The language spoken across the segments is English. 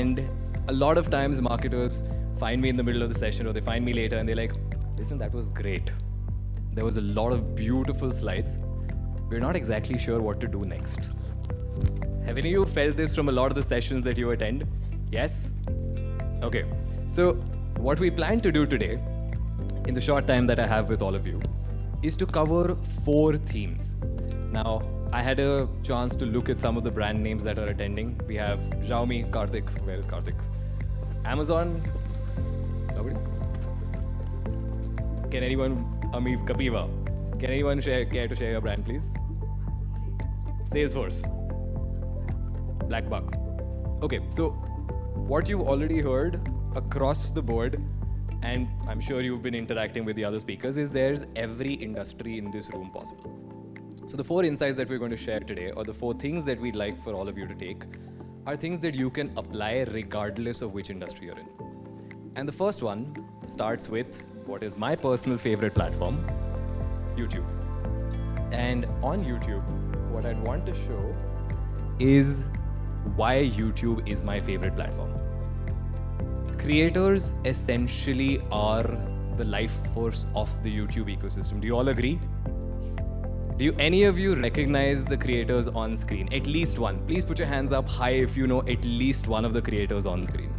And a lot of times marketers find me in the middle of the session, or they find me later and they're like, listen, that was great. There was a lot of beautiful slides. We're not exactly sure what to do next. Have any of you felt this from a lot of the sessions that you attend? Yes? Okay. So what we plan to do today, in the short time that I have with all of you, is to cover 4 themes. Now, I had a chance to look at some of the brand names that are attending. We have Xiaomi, Karthik. Where is Karthik? Amazon? Nobody? Can anyone? Amiv, Kapiva. Can anyone care to share your brand, please? Salesforce. Blackbuck. Okay, so what you've already heard across the board, and I'm sure you've been interacting with the other speakers, is there's every industry in this room possible. So the 4 insights that we're going to share today, or the 4 things that we'd like for all of you to take, are things that you can apply regardless of which industry you're in. And the first one starts with what is my personal favorite platform, YouTube. And on YouTube, what I'd want to show is why YouTube is my favorite platform. Creators essentially are the life force of the YouTube ecosystem. Do you all agree? Do any of you recognize the creators on screen? At least one. Please put your hands up high if you know at least one of the creators on screen.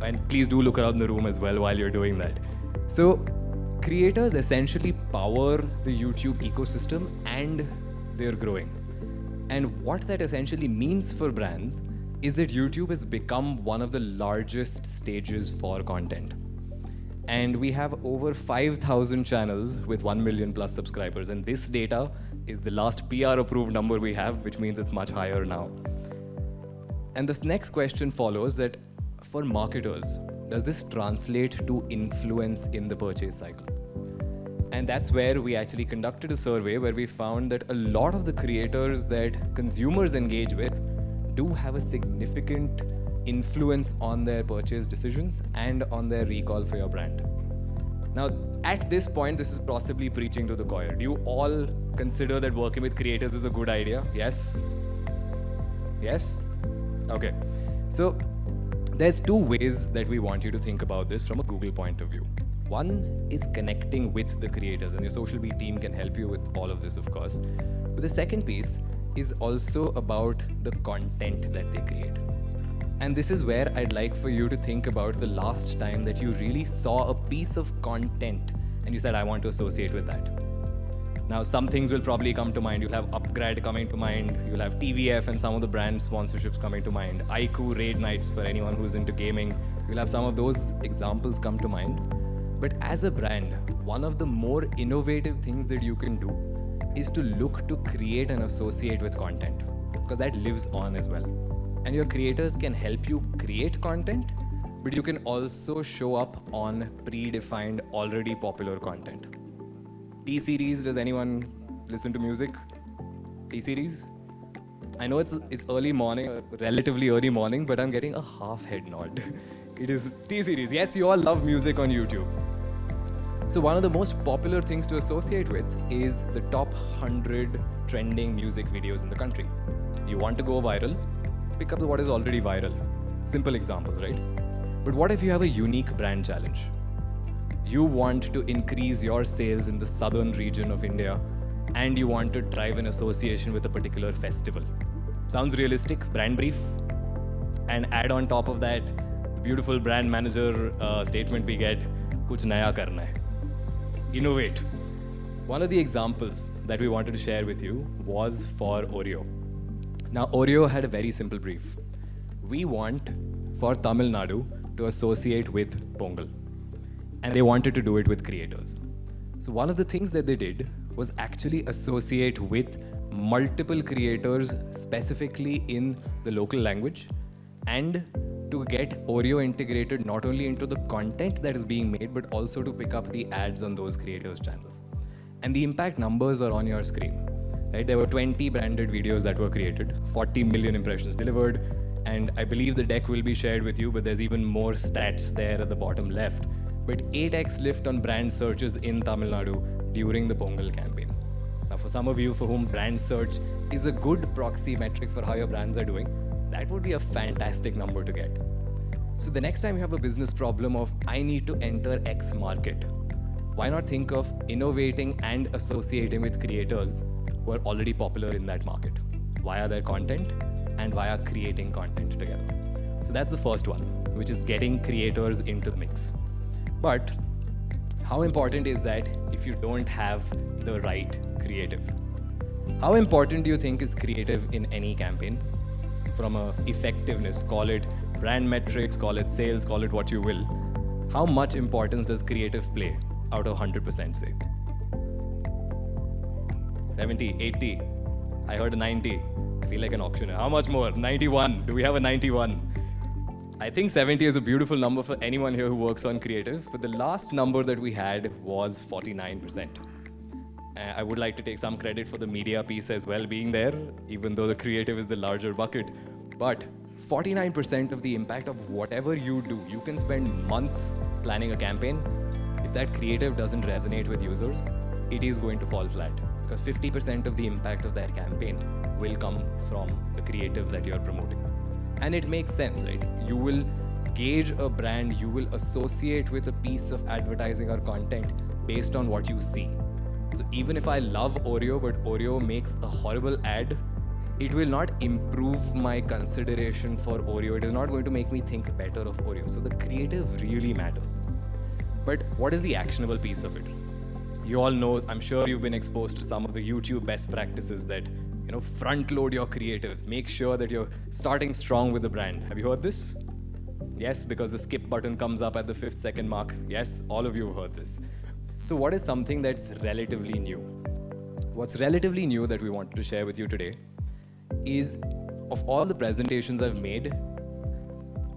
And please do look around the room as well while you're doing that. So, creators essentially power the YouTube ecosystem, and they're growing. And what that essentially means for brands is that YouTube has become one of the largest stages for content. And we have over 5,000 channels with 1 million plus subscribers. And this data is the last PR approved number we have, which means it's much higher now. And this next question follows that for marketers, does this translate to influence in the purchase cycle? And that's where we actually conducted a survey where we found that a lot of the creators that consumers engage with do have a significant influence on their purchase decisions and on their recall for your brand. Now, at this point, this is possibly preaching to the choir. Do you all consider that working with creators is a good idea? Yes? Yes? Okay. So, there's 2 ways that we want you to think about this from a Google point of view. One is connecting with the creators, and your social media team can help you with all of this, of course. But the second piece is also about the content that they create. And this is where I'd like for you to think about the last time that you really saw a piece of content and you said, I want to associate with that. Now, some things will probably come to mind. You'll have Upgrade coming to mind. You'll have TVF and some of the brand sponsorships coming to mind. IQ raid nights for anyone who's into gaming. You'll have some of those examples come to mind. But as a brand, one of the more innovative things that you can do is to look to create and associate with content, because that lives on as well. And your creators can help you create content, but you can also show up on predefined, already popular content. T-series, does anyone listen to music? T-series? I know it's early morning, relatively early morning, but I'm getting a half head nod. It is T-series. Yes, you all love music on YouTube. So one of the most popular things to associate with is the top 100 trending music videos in the country. You want to go viral? Pick up what is already viral. Simple examples, right? But what if you have a unique brand challenge? You want to increase your sales in the southern region of India, and you want to drive an association with a particular festival. Sounds realistic? Brand brief? And add on top of that, the beautiful brand manager statement we get, kuch naya karna hai. Innovate. One of the examples that we wanted to share with you was for Oreo. Now, Oreo had a very simple brief. We want for Tamil Nadu to associate with Pongal. And they wanted to do it with creators. So one of the things that they did was actually associate with multiple creators specifically in the local language, and to get Oreo integrated not only into the content that is being made, but also to pick up the ads on those creators' channels. And the impact numbers are on your screen. Right? There were 20 branded videos that were created, 40 million impressions delivered, and I believe the deck will be shared with you, but there's even more stats there at the bottom left. But 8x lift on brand searches in Tamil Nadu during the Pongal campaign. Now, for some of you for whom brand search is a good proxy metric for how your brands are doing, That would be a fantastic number to get. So the next time you have a business problem of, I need to enter X market, why not think of innovating and associating with creators who are already popular in that market via their content and via creating content together. So that's the first one, which is getting creators into the mix. But how important is that if you don't have the right creative? How important do you think is creative in any campaign? From a effectiveness, call it brand metrics, call it sales, call it what you will. How much importance does creative play out of 100%, say? 70, 80. I heard a 90. I feel like an auctioneer. How much more? 91. Do we have a 91? I think 70 is a beautiful number for anyone here who works on creative, but the last number that we had was 49%. I would like to take some credit for the media piece as well being there, even though the creative is the larger bucket. But 49% of the impact of whatever you do, you can spend months planning a campaign. If that creative doesn't resonate with users, it is going to fall flat, because 50% of the impact of that campaign will come from the creative that you're promoting. And it makes sense, right? You will gauge a brand, you will associate with a piece of advertising or content based on what you see. So even if I love Oreo, but Oreo makes a horrible ad, it will not improve my consideration for Oreo. It is not going to make me think better of Oreo. So the creative really matters. But what is the actionable piece of it? You all know, I'm sure you've been exposed to some of the YouTube best practices that, front load your creatives. Make sure that you're starting strong with the brand. Have you heard this? Yes, because the skip button comes up at the 5th second mark. Yes, all of you have heard this. So what is something that's relatively new? What's relatively new that we wanted to share with you today is, of all the presentations I've made,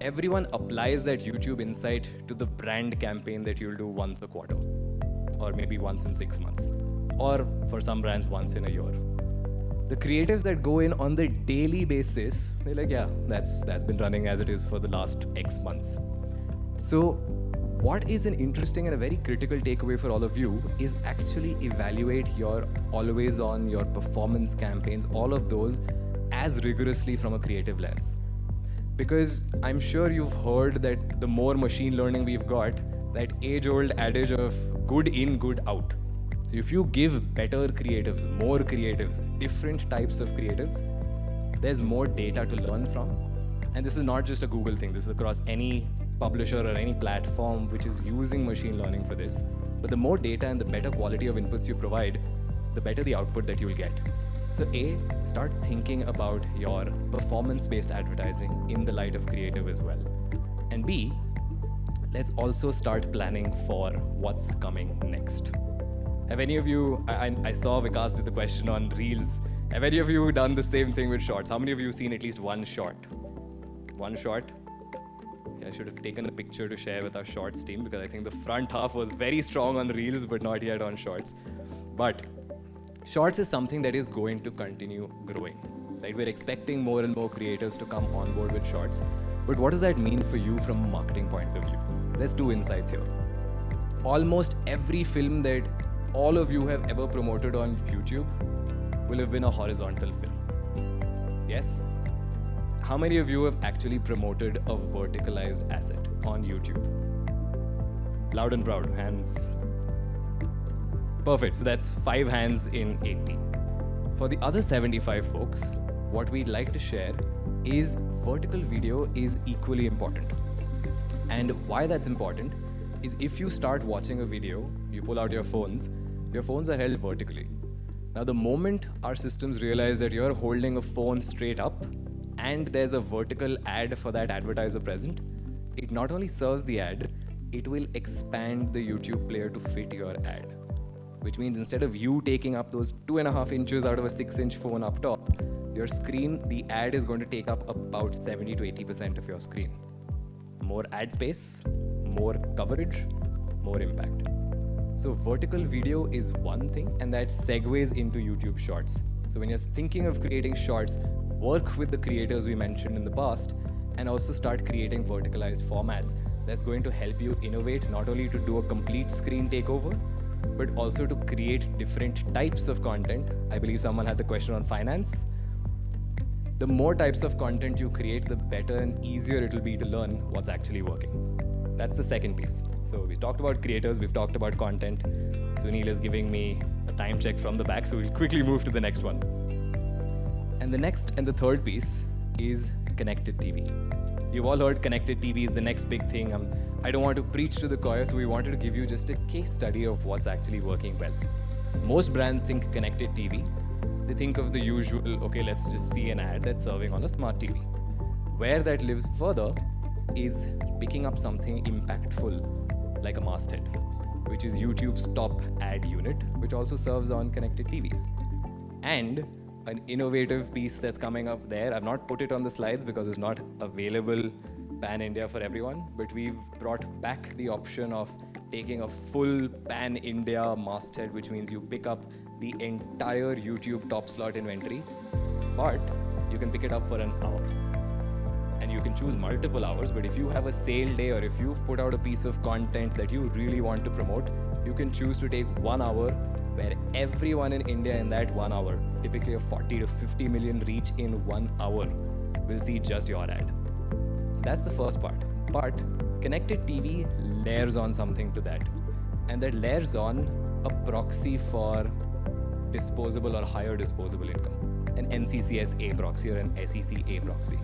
everyone applies that YouTube insight to the brand campaign that you'll do once a quarter, or maybe once in 6 months, or for some brands, once in a year. The creatives that go in on the daily basis, they're like, yeah, that's been running as it is for the last X months. So what is an interesting and a very critical takeaway for all of you is actually evaluate your always on, your performance campaigns, all of those as rigorously from a creative lens. Because I'm sure you've heard that the more machine learning we've got, that age-old adage of good in, good out. So if you give better creatives, more creatives, different types of creatives, there's more data to learn from. And this is not just a Google thing, this is across any publisher or any platform which is using machine learning for this. But the more data and the better quality of inputs you provide, the better the output that you'll get. So A, start thinking about your performance-based advertising in the light of creative as well. And B, let's also start planning for what's coming next. Have any of you, I saw Vikas did the question on Reels. Have any of you done the same thing with shorts? How many of you have seen at least one short? One short? Okay, I should have taken a picture to share with our shorts team, because I think the front half was very strong on Reels, but not yet on shorts. But shorts is something that is going to continue growing. Right? We're expecting more and more creators to come on board with shorts. But what does that mean for you from a marketing point of view? There's two insights here. Almost every film that all of you have ever promoted on YouTube will have been a horizontal film. Yes? How many of you have actually promoted a verticalized asset on YouTube? Loud and proud, hands. Perfect, so that's 5 hands in 80. For the other 75 folks, what we'd like to share is vertical video is equally important. And why that's important is if you start watching a video, you pull out your phones are held vertically. Now the moment our systems realize that you're holding a phone straight up and there's a vertical ad for that advertiser present, it not only serves the ad, it will expand the YouTube player to fit your ad. Which means instead of you taking up those 2.5 inches out of a 6-inch phone up top, your screen, the ad is going to take up about 70 to 80% of your screen. More ad space, more coverage, more impact. So vertical video is one thing, and that segues into YouTube Shorts. So when you're thinking of creating shorts, work with the creators we mentioned in the past, and also start creating verticalized formats. That's going to help you innovate, not only to do a complete screen takeover, but also to create different types of content. I believe someone had the question on finance. The more types of content you create, the better and easier it will be to learn what's actually working. That's the second piece. So we talked about creators, we've talked about content. Sunil is giving me a time check from the back, so we'll quickly move to the next one. And the next and the third piece is connected TV. You've all heard connected TV is the next big thing. I don't want to preach to the choir, so we wanted to give you just a case study of what's actually working well. Most brands think connected TV. They think of the usual, okay, let's just see an ad that's serving on a smart TV. Where that lives further is picking up something impactful like a masthead, which is YouTube's top ad unit, which also serves on connected TVs. And an innovative piece that's coming up there, I've not put it on the slides because it's not available pan-India for everyone, but we've brought back the option of taking a full pan-India masthead, which means you pick up the entire YouTube top slot inventory, but you can pick it up for an hour. And you can choose multiple hours, but if you have a sale day or if you've put out a piece of content that you really want to promote, you can choose to take 1 hour where everyone in India in that 1 hour, typically a 40 to 50 million reach in 1 hour, will see just your ad. So that's the first part. But connected TV layers on something to that. And that layers on a proxy for disposable or higher disposable income. An NCCS-A proxy or an SEC-A proxy.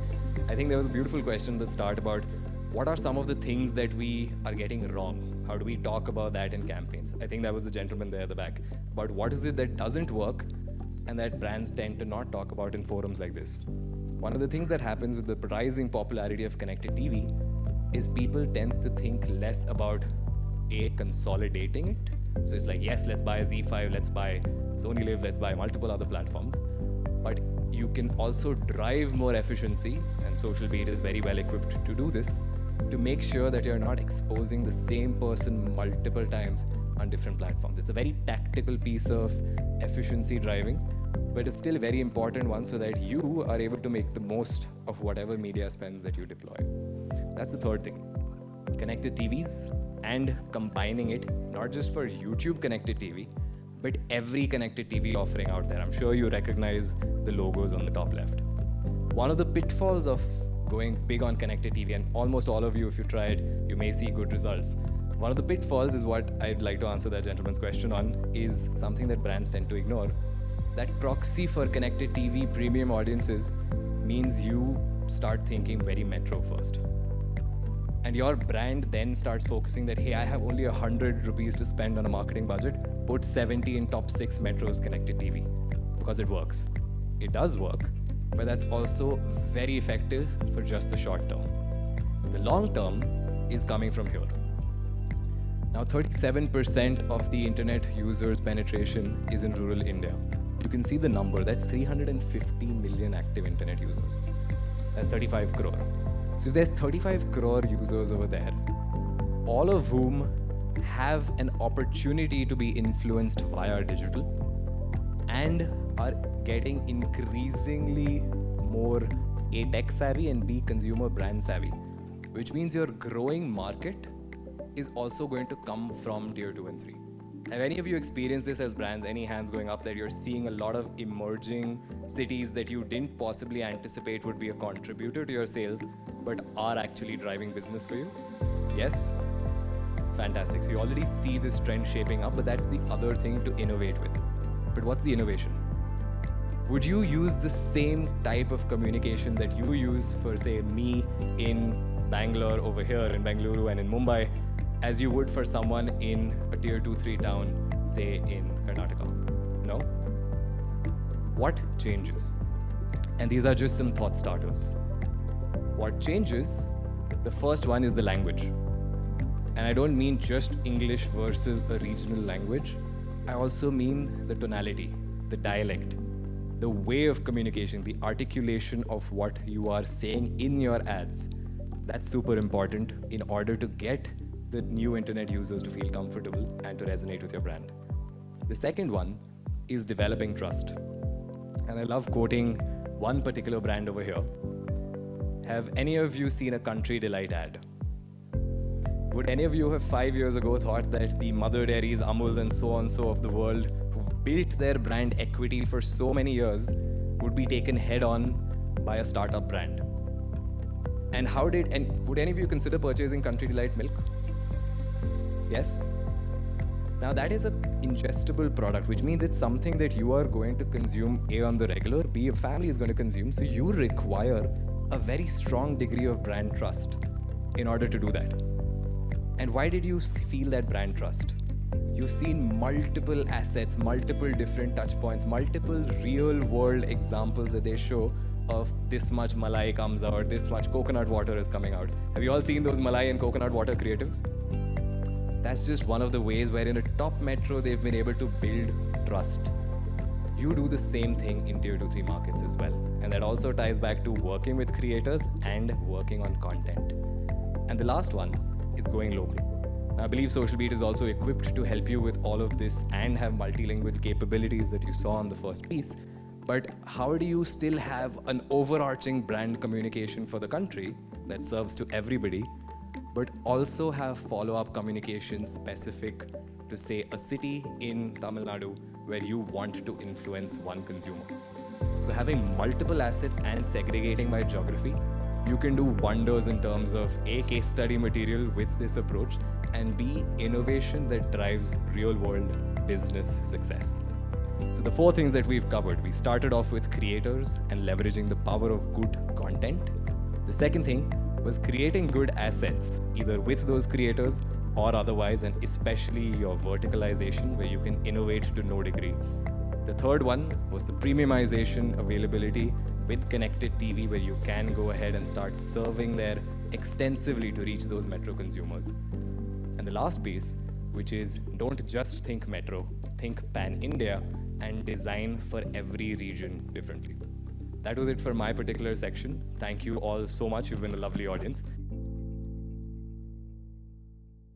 I think there was a beautiful question at the start about what are some of the things that we are getting wrong? How do we talk about that in campaigns? I think that was the gentleman there at the back. About what is it that doesn't work and that brands tend to not talk about in forums like this. One of the things that happens with the rising popularity of connected TV is people tend to think less about consolidating it. So it's like, yes, let's buy a Z5, let's buy Sony Live, let's buy multiple other platforms. But you can also drive more efficiency, and Social Beat is very well equipped to do this, to make sure that you're not exposing the same person multiple times on different platforms. It's a very tactical piece of efficiency driving, but it's still a very important one so that you are able to make the most of whatever media spends that you deploy. That's the third thing. Connected TVs and combining it, not just for YouTube connected TV, but every connected TV offering out there. I'm sure you recognize the logos on the top left. One of the pitfalls of going big on connected TV, and almost all of you, if you try it, you may see good results. One of the pitfalls is what I'd like to answer that gentleman's question on, is something that brands tend to ignore. That proxy for connected TV premium audiences means you start thinking very metro first. And your brand then starts focusing that, hey, I have only 100 rupees to spend on a marketing budget, put 70 in top 6 metros connected TV, because it works. It does work, but that's also very effective for just the short term. The long term is coming from here. Now, 37% of the internet users penetration is in rural India. You can see the number, that's 350 million active internet users. That's 35 crore. So if there's 35 crore users over there, all of whom have an opportunity to be influenced via digital and are getting increasingly more A, tech savvy and B, consumer brand savvy, which means your growing market is also going to come from tier 2 and 3. Have any of you experienced this as brands? Any hands going up that you're seeing a lot of emerging cities that you didn't possibly anticipate would be a contributor to your sales, but are actually driving business for you? Yes? Fantastic. So you already see this trend shaping up, but that's the other thing to innovate with. But what's the innovation? Would you use the same type of communication that you use for, say, me in Bangalore over here, in Bengaluru and in Mumbai, as you would for someone in a tier 2-3 town, say in Karnataka? No? What changes? And these are just some thought starters. What changes? The first one is the language. And I don't mean just English versus a regional language. I also mean the tonality, the dialect, the way of communication, the articulation of what you are saying in your ads. That's super important in order to get the new internet users to feel comfortable and to resonate with your brand. The second one is developing trust. And I love quoting one particular brand over here. Have any of you seen a Country Delight ad? Would any of you have 5 years ago thought that the Mother Dairies, Amuls and so on so of the world who've built their brand equity for so many years would be taken head on by a startup brand. And would any of you consider purchasing Country Delight milk? Yes? Now that is an ingestible product, which means it's something that you are going to consume A, on the regular, B, your family is going to consume. So you require a very strong degree of brand trust in order to do that. And why did you feel that brand trust? You've seen multiple assets, multiple different touch points, multiple real world examples that they show of this much malai comes out, this much coconut water is coming out. Have you all seen those malai and coconut water creatives? That's just one of the ways where in a top metro they've been able to build trust. You do the same thing in tier 2, 3 markets as well. And that also ties back to working with creators and working on content. And the last one is going local. I believe SocialBeat is also equipped to help you with all of this and have multilingual capabilities that you saw on the first piece. But how do you still have an overarching brand communication for the country that serves to everybody, but also have follow-up communication specific to, say, a city in Tamil Nadu where you want to influence one consumer? So having multiple assets and segregating by geography, you can do wonders in terms of A, case study material with this approach, and B, innovation that drives real-world business success. So the 4 things that we've covered, we started off with creators and leveraging the power of good content. The second thing was creating good assets, either with those creators or otherwise, and especially your verticalization where you can innovate to no degree. The third one was the premiumization availability with connected TV, where you can go ahead and start serving there extensively to reach those metro consumers. And the last piece, which is don't just think metro, think pan-India and design for every region differently. That was it for my particular section. Thank you all so much. You've been a lovely audience.